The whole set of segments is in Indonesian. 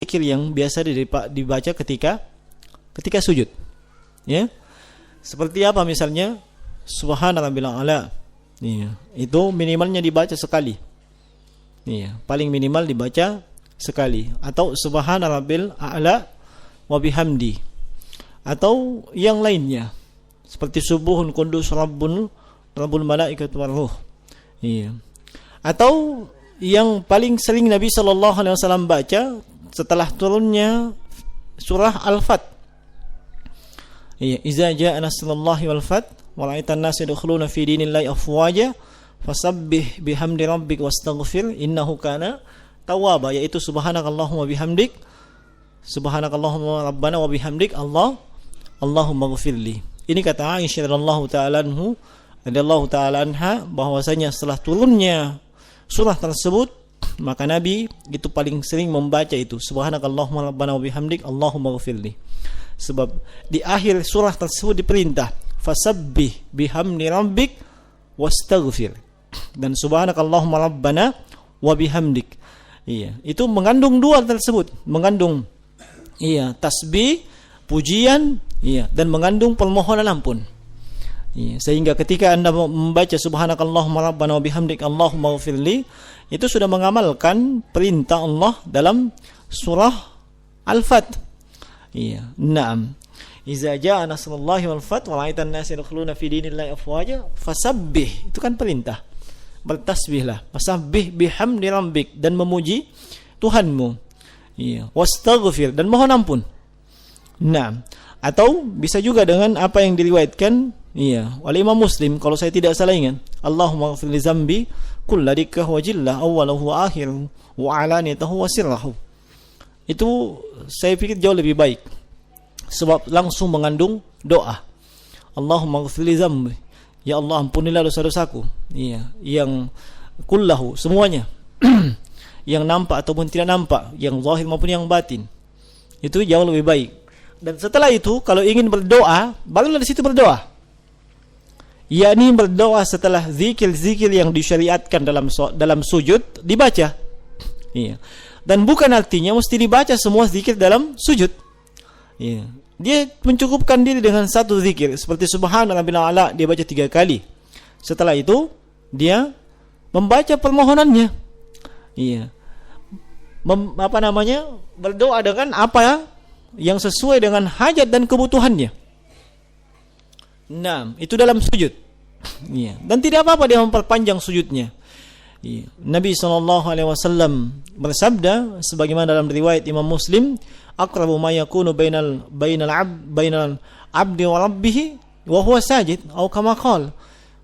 zikir yang biasa dibaca ketika sujud. Ya. Seperti apa misalnya? Subhana rabbil a'la. Iya, itu minimalnya dibaca sekali. Iya, paling minimal dibaca sekali. Atau subhana rabbil a'la wa bihamdi. Atau yang lainnya seperti subuhun qudus rabbul malaikatu war ruh. Iya. Atau yang paling sering Nabi sallallahu alaihi wasallam baca setelah turunnya surah Al-Fat. Iya, iza jaa nasrullahi wal fath wa ra'aitan nasa yadkhuluna fi dinillahi afwaja fasabbih bihamdi rabbik wastaghfir innahu kana tawwaba, yaitu subhanakallahumma bihamdik, subhanakallahumma rabbana wa bihamdik, Allahumma ghfirli. Ini kata Aisyah radhiyallahu ta'ala anha bahwasanya setelah turunnya surah tersebut maka Nabi itu paling sering membaca itu subhanakallahumma rabbana wa bihamdik Allahumma ghfirli. Sebab di akhir surah tersebut diperintah fasabbih bihamdi rabbik wastaghfir, dan subhanakallahumma rabbana wa bihamdik. Iya, itu mengandung dua tersebut, mengandung tasbih, pujian, dan mengandung permohonan ampun. Iya, sehingga ketika Anda membaca subhanakallahumma rabbana wa bihamdik Allahumma ghfirli, itu sudah mengamalkan perintah Allah dalam surah Al-Fat. Iya, na'am. Iza jaa nasrullahi wal fath wa ra'aitan nasa yadkhuluna fi dinillahi afwaja fasabbih, itu kan perintah. Bertasbihlah, fasabbih bihamdi rabbik, dan memuji Tuhanmu. Iya, wastaghfir, dan mohon ampun. Nah, atau bisa juga dengan apa yang diriwayatkan oleh Imam Muslim kalau saya tidak salah ingat, Allahumma ighfir li dzambi kulladikah wa jillah awwalahu wa akhiruhu wa alaniyatahu wa sirrahu. Itu saya pikir jauh lebih baik sebab langsung mengandung doa. Allahumma ighfir li dzambi, ya Allah ampunilah dosa-dosaku. Iya, yang kullahu, semuanya. Yang nampak ataupun tidak nampak, yang zahir maupun yang batin. Itu jauh lebih baik. Dan setelah itu kalau ingin berdoa, barulah di situ berdoa. Yakni berdoa setelah zikir-zikir yang disyariatkan dalam sujud dibaca. Iya. Dan bukan artinya mesti dibaca semua zikir dalam sujud. Iya. Dia mencukupkan diri dengan satu zikir seperti subhana rabbil a'la, dia baca 3 kali. Setelah itu dia membaca permohonannya. Iya. Berdoa dengan apa yang sesuai dengan hajat dan kebutuhannya. Nah, itu dalam sujud. Iya. Dan tidak apa-apa dia memperpanjang sujudnya. Iya. Nabi SAW bersabda sebagaimana dalam riwayat Imam Muslim, aqrabu ma yakunu bainal abdi wa rabbih wa huwa sajid, atau kama qala,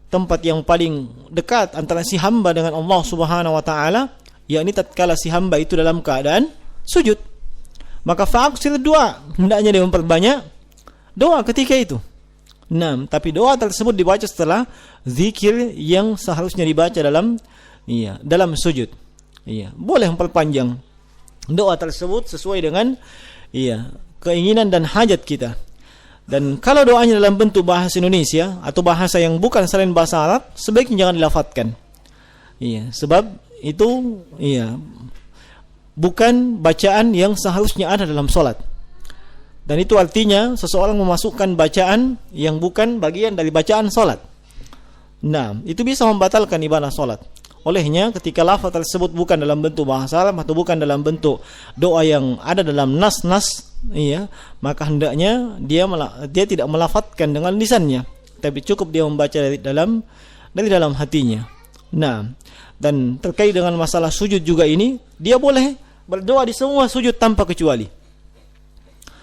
tempat yang paling dekat antara si hamba dengan Allah Subhanahu wa taala yakni tatkala si hamba itu dalam keadaan sujud. Maka fa'aksir doa, hendaknya dia memperbanyak doa ketika itu. Nah, tapi doa tersebut dibaca setelah zikir yang seharusnya dibaca dalam sujud. Iya, boleh memperpanjang doa tersebut sesuai dengan keinginan dan hajat kita. Dan kalau doanya dalam bentuk bahasa Indonesia atau bahasa yang bukan selain bahasa Arab, sebaiknya jangan dilafadzkan. Iya, sebab itu bukan bacaan yang seharusnya ada dalam solat. Dan itu artinya seseorang memasukkan bacaan yang bukan bagian dari bacaan solat. Nah, itu bisa membatalkan ibadah solat. Olehnya ketika lafaz tersebut bukan dalam bentuk bahasa Arab atau bukan dalam bentuk doa yang ada dalam nas-nas, maka hendaknya dia tidak melafadzkan dengan lisannya, tapi cukup dia membaca dari dalam hatinya. Nah, dan terkait dengan masalah sujud juga ini, dia boleh berdoa di semua sujud tanpa kecuali.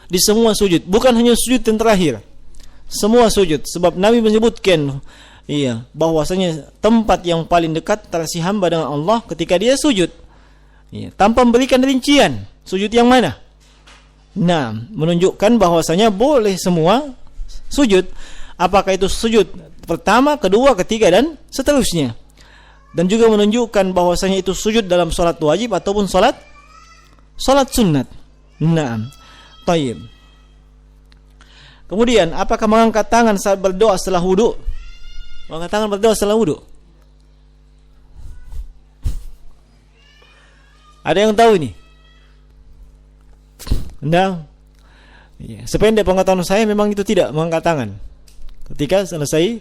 Di semua sujud, bukan hanya sujud yang terakhir. Semua sujud, sebab Nabi menyebutkan bahwasanya tempat yang paling dekat antara si hamba dengan Allah ketika dia sujud. Tanpa memberikan rincian sujud yang mana. Nah, menunjukkan bahwasanya boleh semua sujud. Apakah itu sujud pertama, kedua, ketiga dan seterusnya. Dan juga menunjukkan bahwasanya itu sujud dalam salat wajib ataupun salat sunat. Nah, tayyib. Kemudian, apakah mengangkat tangan saat berdoa setelah wudu? Mengangkat tangan berdoa setelah wudu? Ada yang tahu ini? Nah, iya, sependek pengetahuan saya memang itu tidak mengangkat tangan ketika selesai,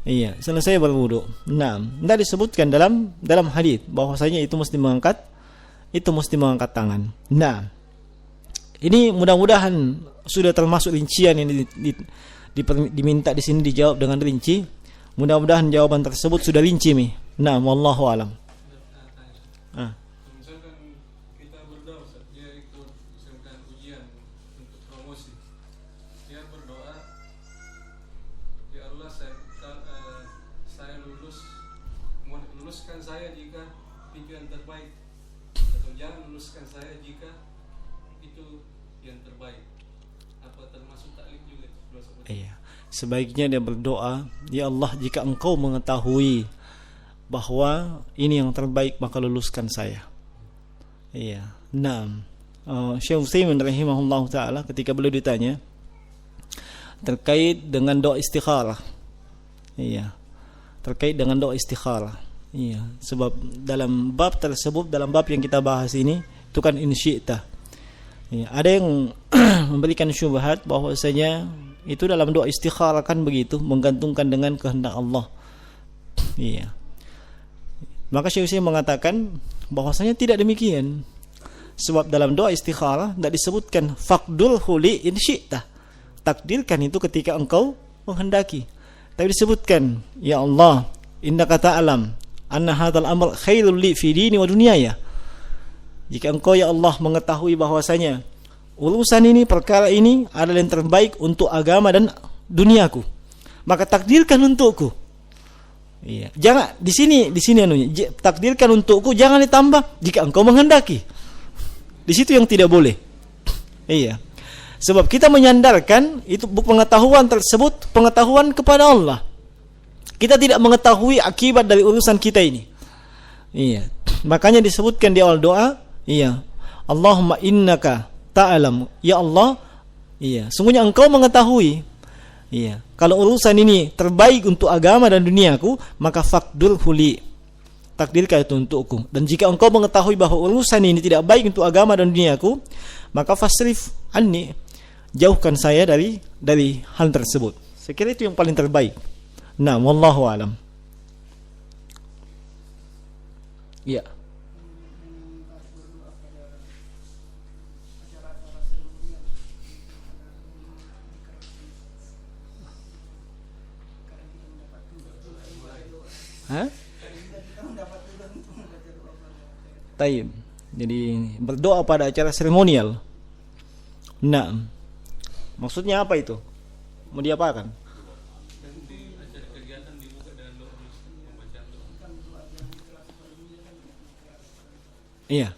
iya, selesai berwudu. Nah, tidak disebutkan dalam hadis bahwasanya itu mesti mengangkat tangan. Nah, ini mudah-mudahan sudah termasuk rincian yang diminta di sini dijawab dengan rinci. Mudah-mudahan jawaban tersebut sudah rinci nih. Nah, wallahu alam. Misalkan kita berdoa, dia ikut misalkan ujian untuk promosi, dia berdoa, ya Allah saya luluskan saya jika itu yang terbaik, atau jangan luluskan saya jika itu yang terbaik. Apa termasuk taklik juga? Iya. Sebaiknya dia berdoa, ya Allah, jika engkau mengetahui bahwa ini yang terbaik maka luluskan saya. Iya. Nah, Syekh Utsaimin rahimahullah taala ketika beliau ditanya terkait dengan doa istikharah. Iya. Terkait dengan doa istikharah. Iya, sebab dalam bab tersebut, dalam bab yang kita bahas ini itu kan insyi'ta. Iya, ada yang memberikan syubhat bahwasanya itu dalam doa istikharah kan begitu, menggantungkan dengan kehendak Allah. Iya. Maka Syekh Utsaimin mengatakan bahwasanya tidak demikian. Sebab dalam doa istikharah tidak disebutkan faqdul huli in syi'ta. Takdirkan itu ketika engkau menghendaki. Tapi disebutkan, ya Allah, innaka ta'lam anna hadzal amr khairul li fi dini wa dunyaya. Jika engkau ya Allah mengetahui bahwasanya urusan ini, perkara ini adalah yang terbaik untuk agama dan duniaku, maka takdirkan untukku. Iya. Jangan di sini anunya, takdirkan untukku, jangan ditambah jika engkau menghendaki. Di situ yang tidak boleh. Iya. Sebab kita menyandarkan itu pengetahuan tersebut pengetahuan kepada Allah. Kita tidak mengetahui akibat dari urusan kita ini. Iya. Makanya disebutkan di awal doa, iya, Allahumma innaka ta'lam, ya Allah, iya, sungguhnya engkau mengetahui, iya, kalau urusan ini terbaik untuk agama dan duniaku, maka faqdul huli, takdirkan itu untukku. Dan jika engkau mengetahui bahwa urusan ini tidak baik untuk agama dan duniaku, maka fasrif anni, jauhkan saya dari hal tersebut. Saya kira itu yang paling terbaik. Nah, wallahu alam. Ya. Hah? Taib. Jadi berdoa pada acara seremonial. Nah, maksudnya apa itu? Mau diapakan? Iya.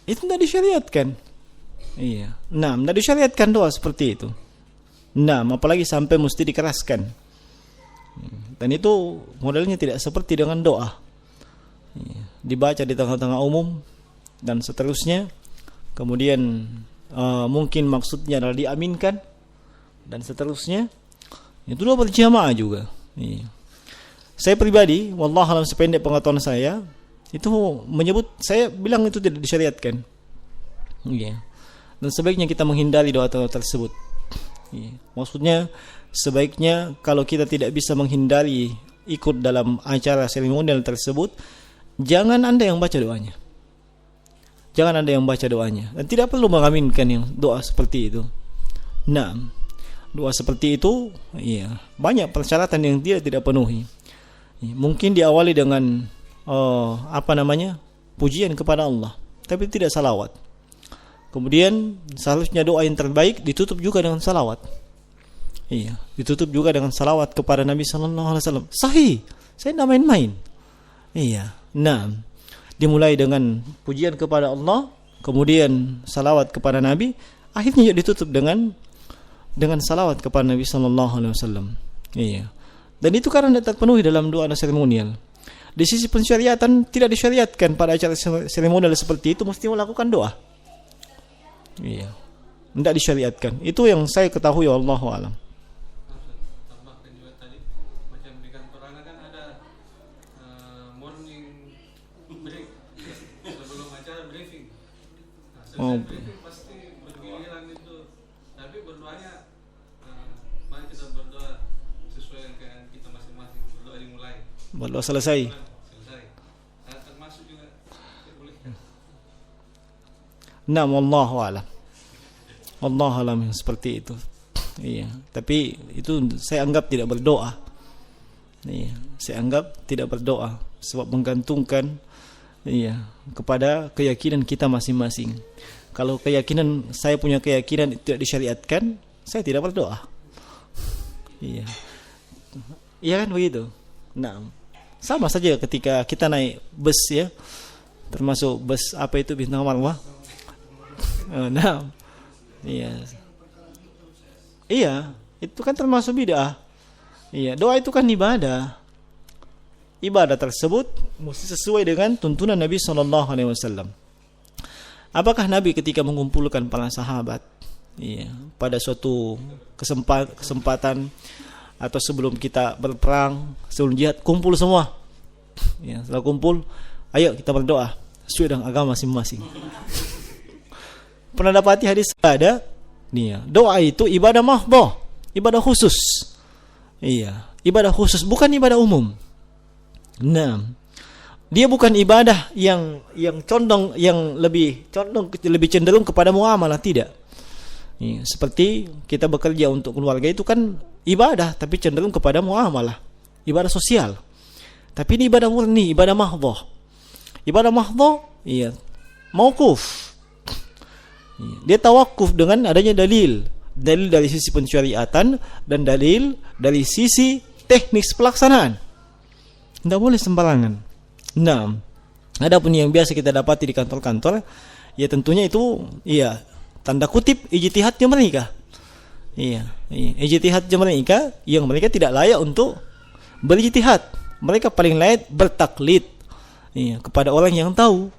Itu tidak disyariatkan. Iya. Nah, tidak disyariatkan doa seperti itu. Nah, apalagi sampai mesti dikeraskan. Dan itu modelnya tidak seperti dengan doa. Dibaca di tengah-tengah umum dan seterusnya. Kemudian mungkin maksudnya adalah diaminkan dan seterusnya. Itu doa berjamaah juga. Saya pribadi, wallahualam sependek pengetahuan saya, itu menyebut, saya bilang itu tidak disyariatkan. Dan sebaiknya kita menghindari doa tersebut. Maksudnya sebaiknya kalau kita tidak bisa menghindari ikut dalam acara seremonial tersebut, jangan Anda yang baca doanya. Jangan Anda yang baca doanya. Dan tidak perlu mengaminkan yang doa seperti itu. Nah, doa seperti itu, iya, banyak persyaratan yang dia tidak penuhi. Mungkin diawali dengan pujian kepada Allah, tapi tidak salawat. Kemudian seharusnya doa yang terbaik ditutup juga dengan salawat. Iya, ditutup juga dengan salawat kepada Nabi sallallahu alaihi wasallam. Sahih. Saya tidak main-main. Iya. Nah, dimulai dengan pujian kepada Allah, kemudian salawat kepada Nabi, akhirnya ditutup dengan salawat kepada Nabi sallallahu alaihi wasallam. Iya. Dan itu karena tidak terpenuhi dalam doa seremonial. Di sisi pensyariatan tidak disyariatkan pada acara seremonial seperti itu mesti melakukan doa. Iya. Tidak disyariatkan. Itu yang saya ketahui, wallahu alam. Tambahkan juga tadi, macam di kantor anak kan ada morning break sebelum acara briefing. Oh. itu pasti bergiliran itu. Tapi berdoanya, mari kita berdoa sesuai dengan kita masing-masing. Berdoa dimulai. Berdoa selesai. Selesai. Termasuk juga dibolehkan. Nah, wallahu a'lam. Wallahu a'lam seperti itu. Iya, tapi itu saya anggap tidak berdoa. Iya, saya anggap tidak berdoa sebab menggantungkan kepada keyakinan kita masing-masing. Kalau keyakinan saya punya keyakinan itu tidak disyariatkan, saya tidak berdoa. Iya. Iya kan begitu. Nah, sama saja ketika kita naik bus ya. Termasuk bus apa itu bintang marwah. Nah. Iya. Iya, itu kan termasuk bid'ah. Iya, doa itu kan ibadah. Ibadah tersebut mesti sesuai dengan tuntunan Nabi SAW. Apakah Nabi ketika mengumpulkan para sahabat, pada suatu kesempatan atau sebelum kita berperang, sebelum jihad, kumpul semua. Setelah kumpul, ayo kita berdoa sesuai dengan agama masing-masing. Pernah dapati hadis ada? Doa itu ibadah mahdhah, ibadah khusus. Ibadah khusus, bukan ibadah umum. Nah, dia bukan ibadah yang condong, yang lebih cenderung kepada muamalah, tidak. Seperti kita bekerja untuk keluarga itu kan ibadah, tapi cenderung kepada muamalah, ibadah sosial. Tapi ini ibadah murni, ibadah mahdhah. Ibadah mahdhah, mauquf. Dia tawakuf dengan adanya dalil dari sisi pensyariatan dan dalil dari sisi teknis pelaksanaan. Tidak boleh sembarangan. Nah, adapun yang biasa kita dapati di kantor-kantor, tentunya itu tanda kutip ijtihadnya mereka. Ijtihadnya mereka yang mereka tidak layak untuk berijtihad. Mereka paling layak bertaklid kepada orang yang tahu.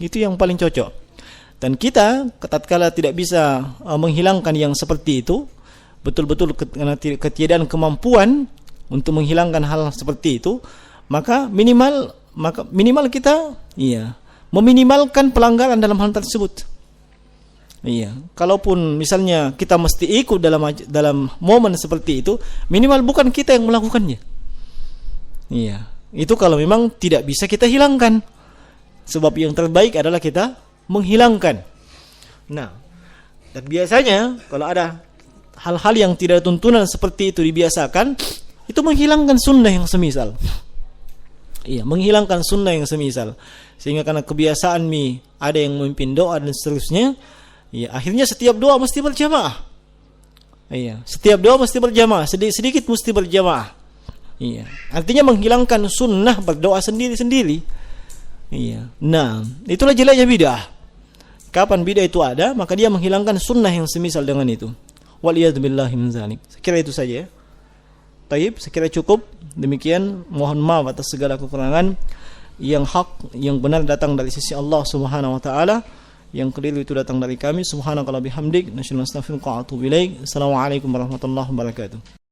Itu yang paling cocok. Dan kita tatkala tidak bisa menghilangkan yang seperti itu, betul-betul karena ketiadaan kemampuan untuk menghilangkan hal seperti itu, maka minimal kita meminimalkan pelanggaran dalam hal tersebut. Kalaupun misalnya kita mesti ikut dalam momen seperti itu, minimal bukan kita yang melakukannya. Itu kalau memang tidak bisa kita hilangkan. Sebab yang terbaik adalah kita menghilangkan. Nah, dan biasanya kalau ada hal-hal yang tidak tuntunan seperti itu dibiasakan, itu menghilangkan sunnah yang semisal. Menghilangkan sunnah yang semisal. Sehingga karena kebiasaan ada yang memimpin doa dan seterusnya, akhirnya setiap doa mesti berjamaah. Setiap doa mesti berjamaah, sedikit mesti berjamaah. Artinya menghilangkan sunnah berdoa sendiri-sendiri. Nah, itulah jeleknya bid'ah. Kapan bid'ah itu ada, maka dia menghilangkan sunnah yang semisal dengan itu. Waliyadzubillahi min dzalik. Sekira itu saja ya. Taib, sekira cukup. Demikian, mohon maaf atas segala kekurangan. Yang hak, yang benar datang dari sisi Allah Subhanahu wa taala, yang keliru itu datang dari kami. Subhanakallahumma bihamdik, nasyhadu an la ilaha illa anta, astaghfiruka wa atubu ilaik. Assalamualaikum warahmatullahi wabarakatuh.